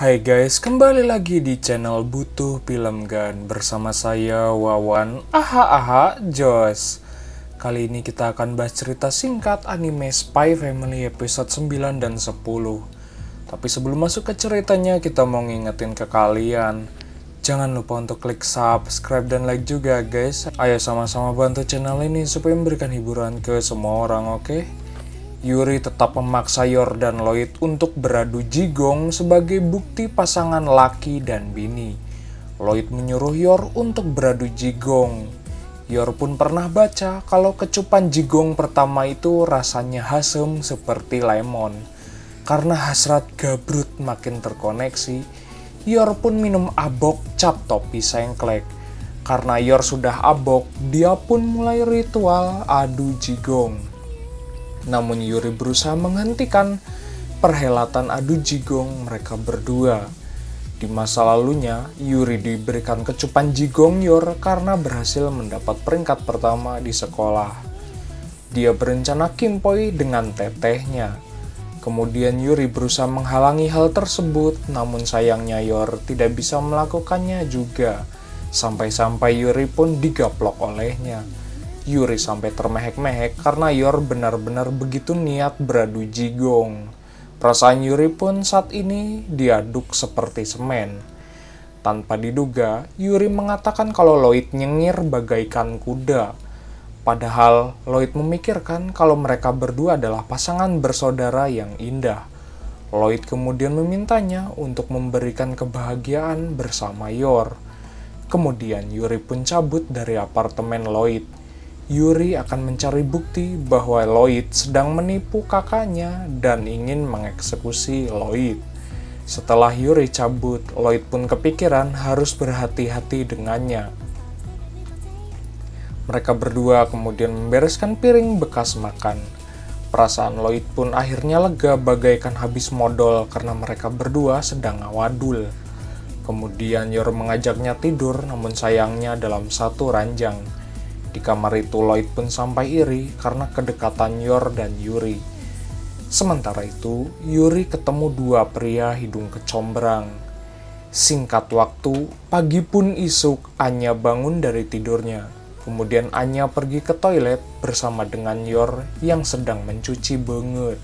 Hai guys, kembali lagi di channel Butuh Film Gan bersama saya Wawan Jos. Kali ini kita akan bahas cerita singkat anime Spy Family episode 9 dan 10. Tapi sebelum masuk ke ceritanya, kita mau ngingetin ke kalian, jangan lupa untuk klik subscribe dan like juga guys. Ayo sama-sama bantu channel ini supaya memberikan hiburan ke semua orang, oke? Yuri tetap memaksa Yor dan Lloyd untuk beradu jigong sebagai bukti pasangan laki dan bini. Lloyd menyuruh Yor untuk beradu jigong. Yor pun pernah baca kalau kecupan jigong pertama itu rasanya asem seperti lemon. Karena hasrat gabrut makin terkoneksi, Yor pun minum abok cap topi sengklek. Karena Yor sudah abok, dia pun mulai ritual adu jigong. Namun Yuri berusaha menghentikan perhelatan adu jigong mereka berdua. Di masa lalunya, Yuri diberikan kecupan jigong Yor karena berhasil mendapat peringkat pertama di sekolah. Dia berencana kimpoi dengan tetehnya. Kemudian Yuri berusaha menghalangi hal tersebut, namun sayangnya Yor tidak bisa melakukannya juga. Sampai-sampai Yuri pun digaplok olehnya. Yuri sampai termehek-mehek karena Yor benar-benar begitu niat beradu jigong. Perasaan Yuri pun saat ini diaduk seperti semen. Tanpa diduga, Yuri mengatakan kalau Lloyd nyengir bagaikan kuda. Padahal Lloyd memikirkan kalau mereka berdua adalah pasangan bersaudara yang indah. Lloyd kemudian memintanya untuk memberikan kebahagiaan bersama Yor. Kemudian Yuri pun cabut dari apartemen Lloyd. Yuri akan mencari bukti bahwa Lloyd sedang menipu kakaknya dan ingin mengeksekusi Lloyd. Setelah Yuri cabut, Lloyd pun kepikiran harus berhati-hati dengannya. Mereka berdua kemudian membereskan piring bekas makan. Perasaan Lloyd pun akhirnya lega bagaikan habis modal karena mereka berdua sedang ngawadul. Kemudian Yor mengajaknya tidur, namun sayangnya dalam satu ranjang. Di kamar itu Lloyd pun sampai iri karena kedekatan Yor dan Yuri. Sementara itu, Yuri ketemu dua pria hidung kecombrang. Singkat waktu, pagi pun isuk, Anya bangun dari tidurnya. Kemudian Anya pergi ke toilet bersama dengan Yor yang sedang mencuci banget.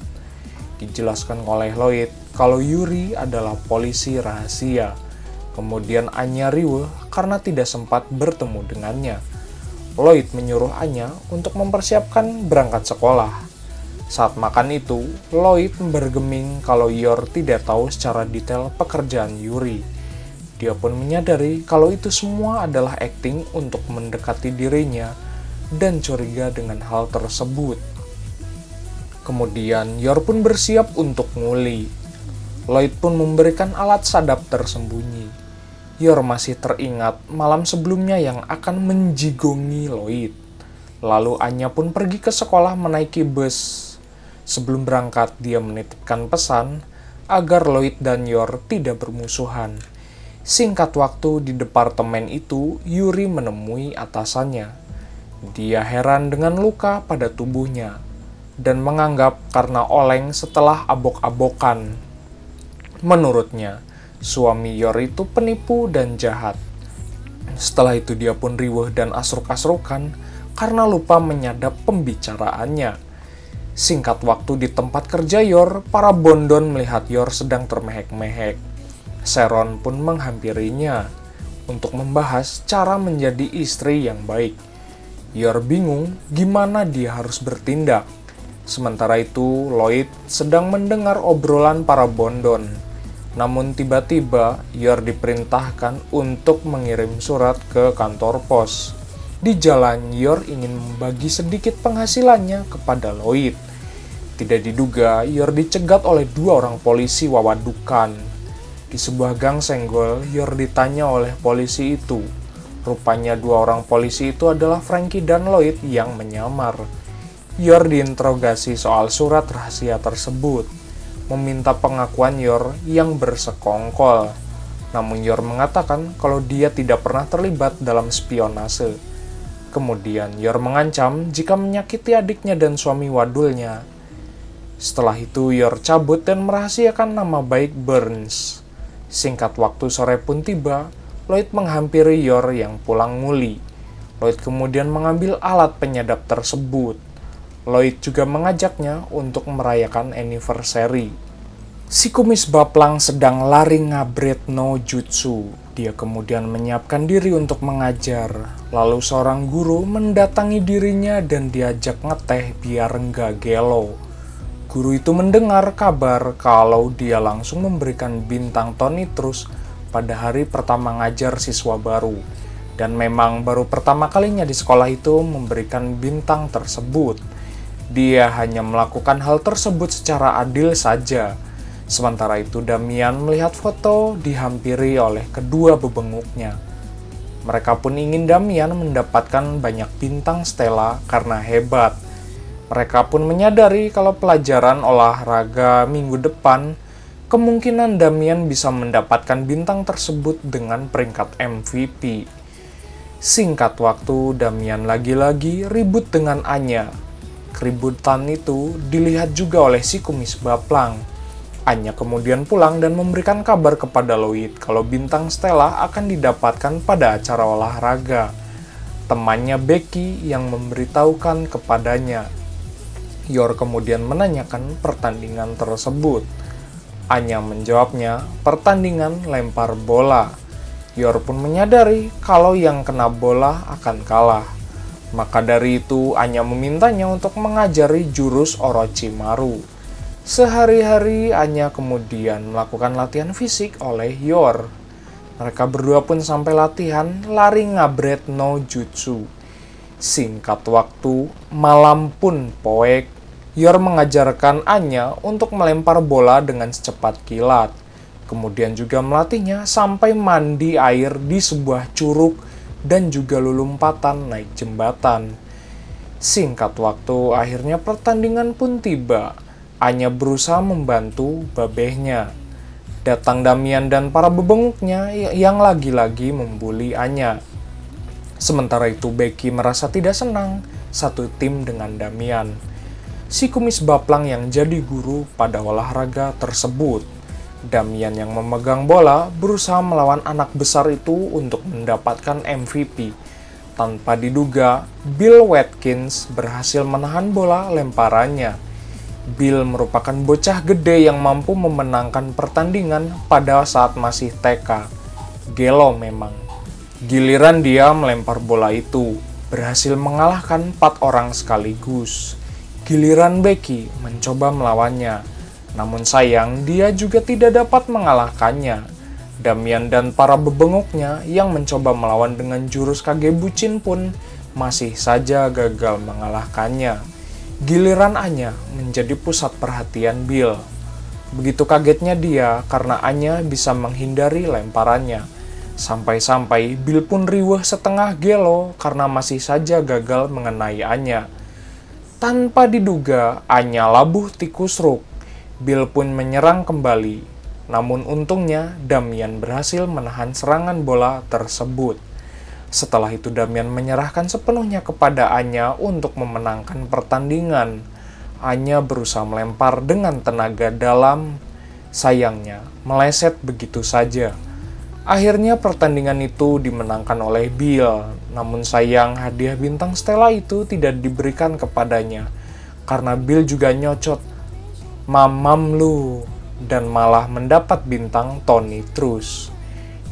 Dijelaskan oleh Lloyd kalau Yuri adalah polisi rahasia. Kemudian Anya riweuh karena tidak sempat bertemu dengannya. Lloyd menyuruh Anya untuk mempersiapkan berangkat sekolah. Saat makan itu, Lloyd bergeming kalau Yor tidak tahu secara detail pekerjaan Yuri. Dia pun menyadari kalau itu semua adalah akting untuk mendekati dirinya dan curiga dengan hal tersebut. Kemudian Yor pun bersiap untuk nguli. Lloyd pun memberikan alat sadap tersembunyi. Yor masih teringat malam sebelumnya yang akan menjigongi Lloyd. Lalu Anya pun pergi ke sekolah menaiki bus. Sebelum berangkat, dia menitipkan pesan agar Lloyd dan Yor tidak bermusuhan. Singkat waktu di departemen itu, Yuri menemui atasannya. Dia heran dengan luka pada tubuhnya dan menganggap karena oleng setelah abok-abokan. Menurutnya, suami Yor itu penipu dan jahat. Setelah itu dia pun riweuh dan asruk-asrukan karena lupa menyadap pembicaraannya. Singkat waktu di tempat kerja Yor, para bondon melihat Yor sedang termehek-mehek. Sharon pun menghampirinya untuk membahas cara menjadi istri yang baik. Yor bingung gimana dia harus bertindak. Sementara itu, Lloyd sedang mendengar obrolan para bondon. Namun tiba-tiba, Yor diperintahkan untuk mengirim surat ke kantor pos. Di jalan, Yor ingin membagi sedikit penghasilannya kepada Lloyd. Tidak diduga, Yor dicegat oleh dua orang polisi wawadukan. Di sebuah gang senggol, Yor ditanya oleh polisi itu. Rupanya dua orang polisi itu adalah Frankie dan Lloyd yang menyamar. Yor diinterogasi soal surat rahasia tersebut, meminta pengakuan Yor yang bersekongkol. Namun Yor mengatakan kalau dia tidak pernah terlibat dalam spionase. Kemudian Yor mengancam jika menyakiti adiknya dan suami wadulnya. Setelah itu Yor cabut dan merahasiakan nama baik Burns. Singkat waktu sore pun tiba, Lloyd menghampiri Yor yang pulang muli. Lloyd kemudian mengambil alat penyadap tersebut. Lloyd juga mengajaknya untuk merayakan anniversary. Si kumis baplang sedang lari ngabret no jutsu. Dia kemudian menyiapkan diri untuk mengajar. Lalu seorang guru mendatangi dirinya dan diajak ngeteh biar enggak gelo. Guru itu mendengar kabar kalau dia langsung memberikan bintang Tony terus pada hari pertama ngajar siswa baru. Dan memang baru pertama kalinya di sekolah itu memberikan bintang tersebut. Dia hanya melakukan hal tersebut secara adil saja. Sementara itu Damian melihat foto dihampiri oleh kedua bebenguknya. Mereka pun ingin Damian mendapatkan banyak bintang Stella karena hebat. Mereka pun menyadari kalau pelajaran olahraga minggu depan, kemungkinan Damian bisa mendapatkan bintang tersebut dengan peringkat MVP. Singkat waktu, Damian lagi-lagi ribut dengan Anya. Keributan itu dilihat juga oleh si kumis baplang. Anya kemudian pulang dan memberikan kabar kepada Lloyd kalau bintang Stella akan didapatkan pada acara olahraga. Temannya Becky yang memberitahukan kepadanya. Yor kemudian menanyakan pertandingan tersebut. Anya menjawabnya, pertandingan lempar bola. Yor pun menyadari kalau yang kena bola akan kalah. Maka dari itu, Anya memintanya untuk mengajari jurus Orochimaru. Sehari-hari, Anya kemudian melakukan latihan fisik oleh Yor. Mereka berdua pun sampai latihan lari ngabret no jutsu. Singkat waktu, malam pun poek. Yor mengajarkan Anya untuk melempar bola dengan secepat kilat. Kemudian juga melatihnya sampai mandi air di sebuah curug dan juga lompatan naik jembatan. Singkat waktu, akhirnya pertandingan pun tiba. Anya berusaha membantu babehnya. Datang Damian dan para bebenguknya yang lagi-lagi membuli Anya. Sementara itu Becky merasa tidak senang satu tim dengan Damian. Si kumis baplang yang jadi guru pada olahraga tersebut. Damian yang memegang bola berusaha melawan anak besar itu untuk mendapatkan MVP. Tanpa diduga, Bill Watkins berhasil menahan bola lemparannya. Bill merupakan bocah gede yang mampu memenangkan pertandingan pada saat masih TK. Gelo memang. Giliran dia melempar bola itu, berhasil mengalahkan 4 orang sekaligus. Giliran Becky mencoba melawannya, namun sayang dia juga tidak dapat mengalahkannya. Damian dan para bebenguknya yang mencoba melawan dengan jurus Kage Bucin pun masih saja gagal mengalahkannya. Giliran Anya menjadi pusat perhatian Bill. Begitu kagetnya dia karena Anya bisa menghindari lemparannya. Sampai-sampai Bill pun riweuh setengah gelo karena masih saja gagal mengenai Anya. Tanpa diduga, Anya labuh tikus ruk. Bill pun menyerang kembali. Namun untungnya, Damian berhasil menahan serangan bola tersebut. Setelah itu Damian menyerahkan sepenuhnya kepada Anya untuk memenangkan pertandingan. Anya berusaha melempar dengan tenaga dalam. Sayangnya, meleset begitu saja. Akhirnya pertandingan itu dimenangkan oleh Bill, namun sayang hadiah bintang Stella itu tidak diberikan kepadanya, karena Bill juga nyocot, "Mamam lu," dan malah mendapat bintang Tony terus.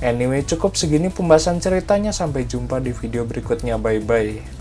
Anyway, cukup segini pembahasan ceritanya, sampai jumpa di video berikutnya, bye-bye.